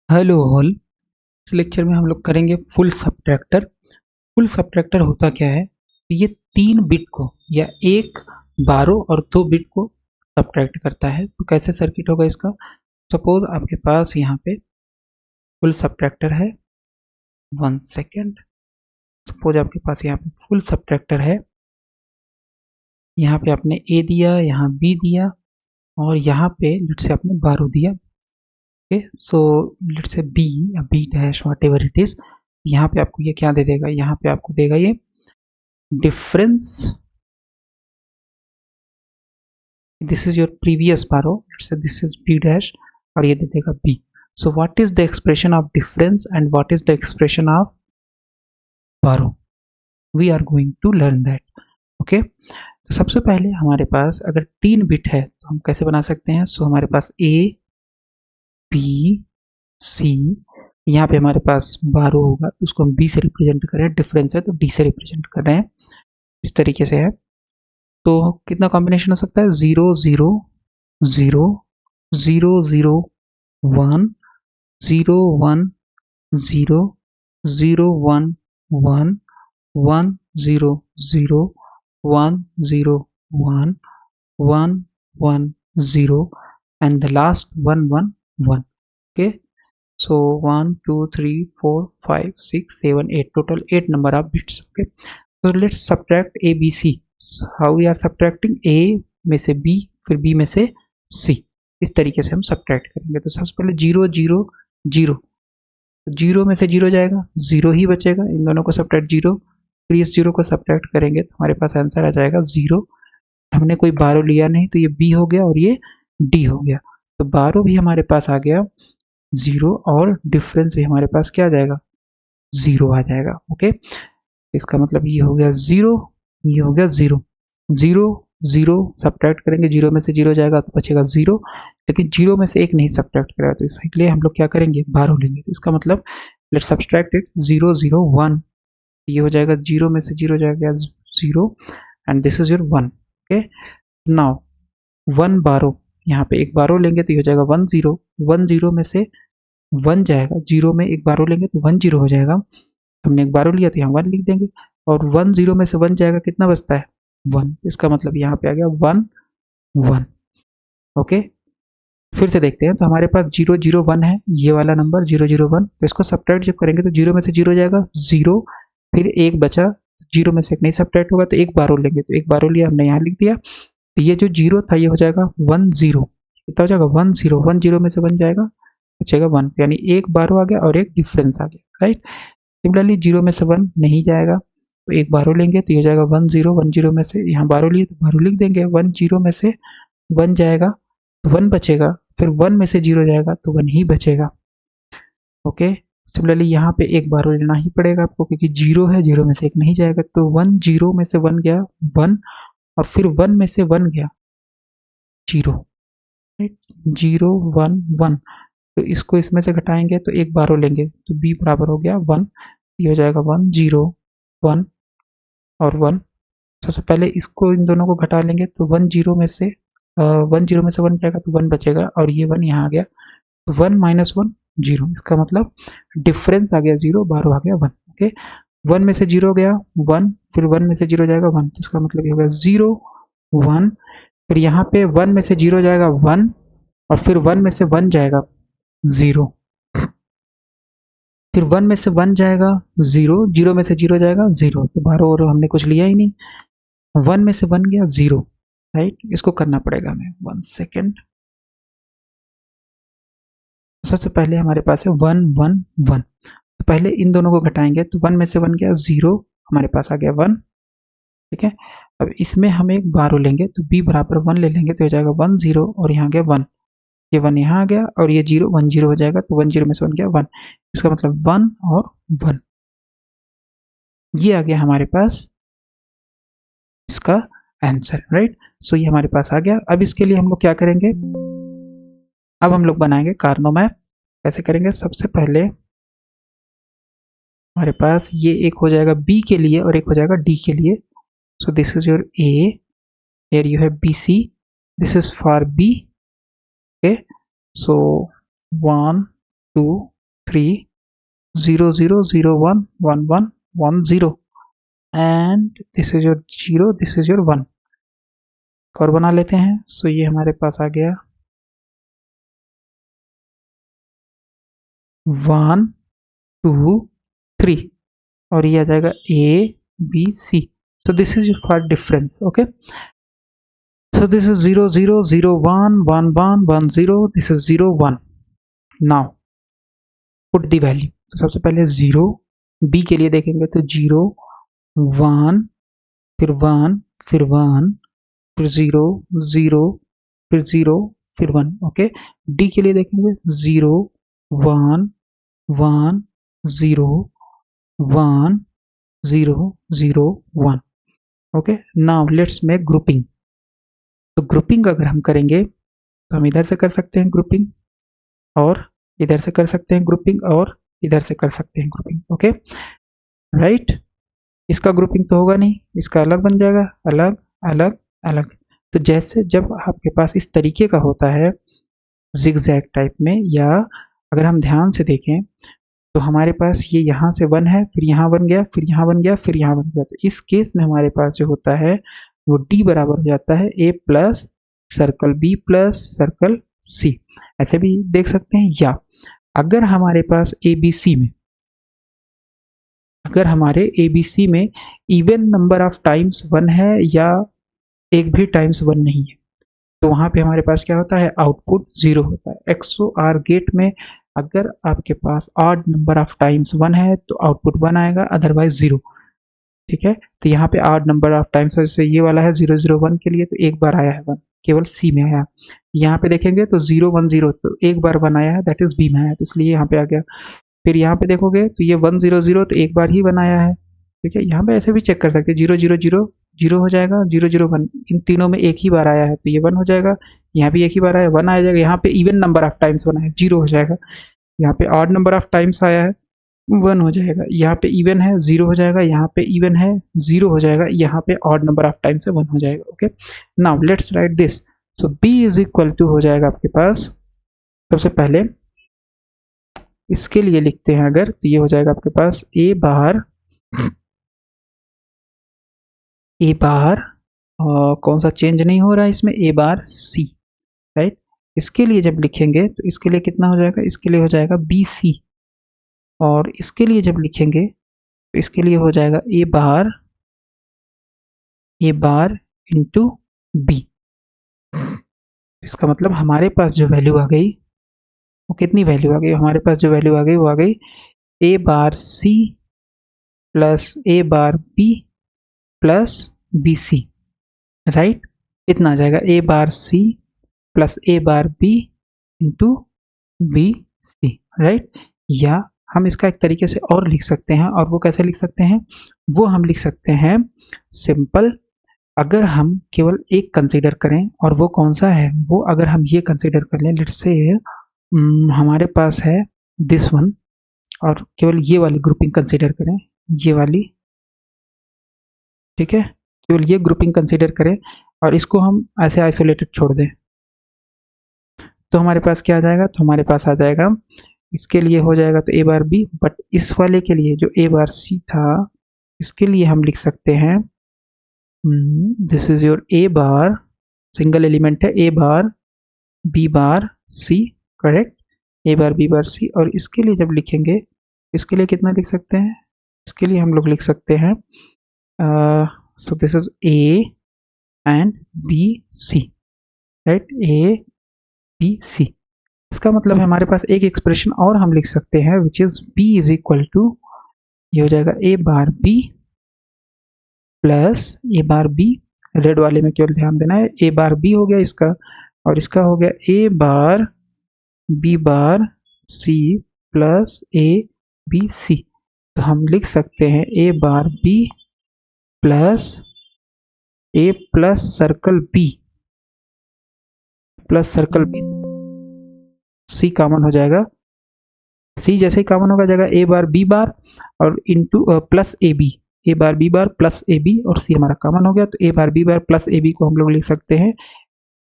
Hello all. इस lecture में हम लोग करेंगे फुल सबट्रैक्टर। फुल सबट्रैक्टर होता क्या है? ये 3 बिट को या एक 12 और 2 बिट को सबट्रैक्ट करता है। तो कैसे सर्किट होगा इसका? सपोज आपके पास यहाँ पे फुल सबट्रैक्टर है। 1 सेकेंड। सपोज आपके पास यहाँ पे फुल सबट्रैक्टर है। यहाँ पे आपने ए दिया, यहाँ बी दिया और यहाँ पे लेट्स से आपने 12 दिया। Okay, so let's say B या B dash whatever it is. यहाँ पे आपको ये क्या दे देगा? यहाँ पे आपको देगा ये difference. This is your previous borrow, let's say this is B dash और ये दे देगा B. So what is the expression of difference and what is the expression of borrow? We are going to learn that. Okay, तो सबसे पहले हमारे पास अगर 3 bit है तो हम कैसे बना सकते हैं? सो हमारे पास ए बी सी, यहाँ पे हमारे पास 12 होगा, उसको हम बी से रिप्रेजेंट कर रहे हैं, डिफरेंस है तो डी से रिप्रेजेंट कर रहे हैं। इस तरीके से है। तो कितना कॉम्बिनेशन हो सकता है? 0 0 0 0 0 1 0 1 0 0 1 1 1 0 0 1 0 1 1 1 0 and the last 1 1 1. Okay, so 1 2 3 4 5 6 7 8, total 8 number of bits. Okay, so let's subtract a b c. How we are subtracting? a में से b, फिर b में से c। इस तरीके से हम सब्ट्रैक्ट करेंगे। तो सबसे पहले 0 0 0, 0 में से 0 जाएगा, 0 ही बचेगा। इन दोनों को सब्ट्रैक्ट 0, फिर इस 0 को सब्ट्रैक्ट करेंगे तो हमारे पास आंसर आ जाएगा 0। हमने कोई 12 लिया नहीं तो ये b हो गया और ये d हो गया। तो 12 भी हमारे पास आ गया 0 और डिफरेंस भी हमारे पास क्या आ जाएगा? 0 आ जाएगा। ओके, इसका मतलब ये हो गया 0, ये हो गया 0 0 0 सब्ट्रैक्ट करेंगे, 0 में से 0 जाएगा तो बचेगा 0, लेकिन 0 में से एक नहीं सब्ट्रैक्ट करेगा तो इसलिए हम लोग क्या करेंगे? 12 लेंगे। तो इसका मतलब लेट्स सब्ट्रैक्ट इट 0 0 1, ये हो जाएगा 0 में से 0 जाएगा 0 and this is your 1। Okay, now 1 12, यहाँ पे एक 12 लेंगे तो ये हो जाएगा 1 0, 1 0 में से 1 जाएगा, 0 में एक 12 लेंगे तो 1 0 हो जाएगा। हमने एक 12 लिया तो यहाँ 1 लिख देंगे और 1 0 में से 1 जाएगा, कितना बचता है? 1। इसका मतलब यहाँ पे आ गया 1 1। ओके, फिर से देखते हैं। तो हमारे पास 0 0 1 है, ये वाला नंबर 0 0 1। तो इसको सब्ट्रैक्ट जब करेंगे तो 0 में से 0 जाएगा 0, फिर एक बचा, 0 में से एक नहीं सब्ट्रैक्ट होगा तो एक 12 लेंगे, तो एक 12 लिया हमने यहाँ लिख दिया। तो ये जो 0 था ये हो जाएगा 1 0, कितना हो जाएगा? 1 0, 1 0 में से 1 जाएगा, बचेगा 1, यानी एक 12 आ गया और एक डिफरेंस आ गया। राइट, सिमिलरली 0 में से 1 नहीं जाएगा तो एक 12 लेंगे तो ये हो जाएगा 1 0, 1 0 में से यहाँ 12 लिए तो 12 लिख देंगे, 1 0 में से 1 जाएगा तो 1 बचेगा, फिर 1 में से 0 जाएगा तो 1 ही बचेगा। ओके, सिमिलरली यहाँ पे एक 12 लेना ही पड़ेगा आपको क्योंकि 0 है, 0 में से एक नहीं जाएगा, तो 1 0 में से 1 गया 1 और फिर 1 में से 1 गया 0। राइट, 0 1 1, तो इसको इसमें से घटाएंगे तो एक 12 लेंगे तो b बराबर हो गया 1, ये हो जाएगा 1 0 1 और 1। सबसे पहले इसको इन दोनों को घटा लेंगे तो 1 0 में से 1 0 में से 1 जाएगा तो 1 बचेगा और ये 1 यहाँ आ गया, तो 1 माइनस 1 0। इसका मतलब डिफरेंस आ गया 0, 12 आ गया 1। ओके, 1 में से 0 गया 1, फिर 1 में से 0 जाएगा 1, तो इसका मतलब ये हो गया 0 1, फिर यहाँ पे 1 में से 0 जाएगा 1 और फिर 1 में से 1 जाएगा 0, फिर 1 में से 1 जाएगा 0, 0 में से 0 जाएगा 0, तो 12 और हमने कुछ लिया ही नहीं, 1 में से 1 गया 0। राइट, इसको करना पड़ेगा हमें। 1 सेकेंड। सबसे पहले हमारे पास है 1 1 1, तो पहले इन दोनों को घटाएंगे तो 1 में से 1 गया 0, हमारे पास आ गया 1। ठीक है, अब इसमें हम एक 12 लेंगे तो b बराबर 1 ले लेंगे तो हो जाएगा 1 0 और यहाँ गया 1, ये 1 यहाँ आ गया और ये 0 1 0 हो जाएगा, तो 1 0 में से 1 गया 1, इसका मतलब 1 और 1, ये आ गया हमारे पास इसका आंसर। राइट, सो ये हमारे पास आ गया। अब इसके लिए हम लोग क्या करेंगे? अब हम लोग बनाएंगे कार्नो मैप। कैसे करेंगे? सबसे पहले हमारे पास ये एक हो जाएगा बी के लिए और एक हो जाएगा डी के लिए। So this is your A, here you have BC, this is for B. Okay, so 1 2 3 0 0 0 1 1 1 1 0 and this is your 0, this is your 1 और बना लेते हैं। सो ये हमारे पास आ गया 1 2 3 और ये आ जाएगा A B C। so this is your first difference, okay? so this is 0 0 0 1 1 1 1 0, this is 0 1। now put the value। तो सबसे पहले 0 B के लिए देखेंगे तो 0 1 फिर 1 फिर 1 फिर 0 0 फिर 0 फिर 1, ओके। D के लिए देखेंगे 0 1 1 0 1 0 0 1, okay. Now let's make grouping. तो ग्रुपिंग अगर हम करेंगे तो हम इधर से कर सकते हैं ग्रुपिंग और इधर से कर सकते हैं ग्रुपिंग और इधर से कर सकते हैं ग्रुपिंग, ओके राइट। इसका ग्रुपिंग तो होगा नहीं, इसका अलग बन जाएगा, अलग अलग अलग। तो जैसे जब आपके पास इस तरीके का होता है जिगजैग टाइप में, या अगर हम ध्यान से देखें तो हमारे पास ये यहाँ से 1 है, फिर यहाँ बन गया, फिर यहाँ बन गया, फिर यहाँ बन गया। तो इस केस में हमारे पास जो होता है वो D बराबर हो जाता है A plus circle B plus circle C। ऐसे भी देख सकते हैं। या अगर हमारे पास ABC में, अगर हमारे ABC में इवन नंबर ऑफ टाइम्स 1 है या एक भी टाइम्स 1 नहीं है, तो वहां पे हमारे पास क्या होता है, आउटपुट 0 होता है। XOR गेट में अगर आपके पास ऑड नंबर ऑफ टाइम्स 1 है तो आउटपुट 1 आएगा, अदरवाइज 0, ठीक है। तो यहाँ पे ऑड नंबर ऑफ टाइम्स, जैसे ये वाला है 0 0 1 के लिए तो एक बार आया है 1, केवल C में आया। यहाँ पे देखेंगे तो 0 1 0 तो एक बार 1 आया है, दैट इज B में आया, तो इसलिए यहाँ पे आ गया। फिर यहाँ पे देखोगे तो ये 1 0 0 तो एक बार ही 1 आया है, ठीक है। यहाँ पे ऐसे भी चेक कर सकते हैं, 0 0 0 0 हो जाएगा, 0 0 1 इन तीनों में एक ही बार आया है तो ये 1 हो जाएगा। यहाँ भी एक ही बार आया 1 आ जाएगा। यहाँ पे इवन नंबर ऑफ टाइम्स 1 है 0 हो जाएगा। यहाँ पे ऑड नंबर ऑफ टाइम्स आया है 1 हो जाएगा। यहाँ पे इवन है 0 हो जाएगा। यहाँ पे इवन है 0 हो जाएगा। यहाँ पे ऑड नंबर ऑफ टाइम्स है 1 हो जाएगा, okay. Now let's write this. So B is equal to हो जाएगा आपके पास, सबसे पहले इसके लिए लिखते हैं अगर, तो ये हो जाएगा आपके पास A बार कौन सा चेंज नहीं हो रहा है इसमें, A बार C, राइट। इसके लिए जब लिखेंगे तो इसके लिए कितना हो जाएगा, इसके लिए हो जाएगा BC, और इसके लिए जब लिखेंगे तो इसके लिए हो जाएगा A बार इंटू B। इसका मतलब हमारे पास जो वैल्यू आ गई वो कितनी वैल्यू आ गई, हमारे पास जो वैल्यू आ गई वो आ गई A bar C plus A bar B plus BC, right. इतना आ जाएगा A bar C plus A bar B into BC, right. या हम इसका एक तरीके से और लिख सकते हैं, और वो कैसे लिख सकते हैं, वो हम लिख सकते हैं सिंपल। अगर हम केवल एक कंसीडर करें, और वो कौन सा है, वो अगर हम ये कंसीडर कर लें, लेट्स से हमारे पास है दिस वन, और केवल ये वाली ग्रुपिंग कंसीडर करें, ये वाली, ठीक है, केवल ये ग्रुपिंग कंसीडर करें और इसको हम ऐसे आइसोलेटेड छोड़ दें, तो हमारे पास क्या आ जाएगा, तो हमारे पास आ जाएगा, इसके लिए हो जाएगा तो A बार B, बट इस वाले के लिए जो A बार C था, इसके लिए हम लिख सकते हैं this is your A bar, single element है, A bar B bar C, correct, A bar B bar C। और इसके लिए जब लिखेंगे, इसके लिए कितना लिख सकते हैं, इसके लिए हम लोग लिख सकते हैं सो this is A and B C, right, A B C। इसका मतलब है हमारे पास एक एक्सप्रेशन और हम लिख सकते हैं which is B is equal to, ये हो जाएगा A bar B plus A bar B, red वाले में केवल ध्यान देना है, A बार B हो गया इसका, और इसका हो गया A bar B bar C plus A B C। तो हम लिख सकते हैं A bar B plus A plus circle B plus circle B, C common हो जाएगा, C जैसे ही कॉमन होगा जाएगा A बार B बार और into plus AB, A bar B bar plus AB, और C हमारा कॉमन हो गया, तो A bar B bar plus AB को हम लोग लिख सकते हैं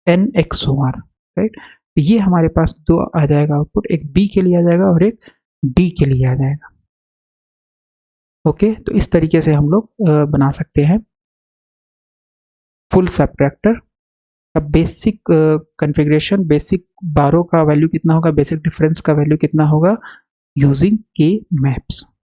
NXOR, राइट। तो ये हमारे पास दो आ जाएगा आउटपुट, एक B के लिए आ जाएगा और एक डी के लिए आ जाएगा। ओके, तो इस तरीके से हम लोग बना सकते हैं फुल सबट्रैक्टर। अब बेसिक कॉन्फ़िगरेशन, बेसिक बारो का वैल्यू कितना होगा, बेसिक डिफरेंस का वैल्यू कितना होगा यूजिंग के मैप्स।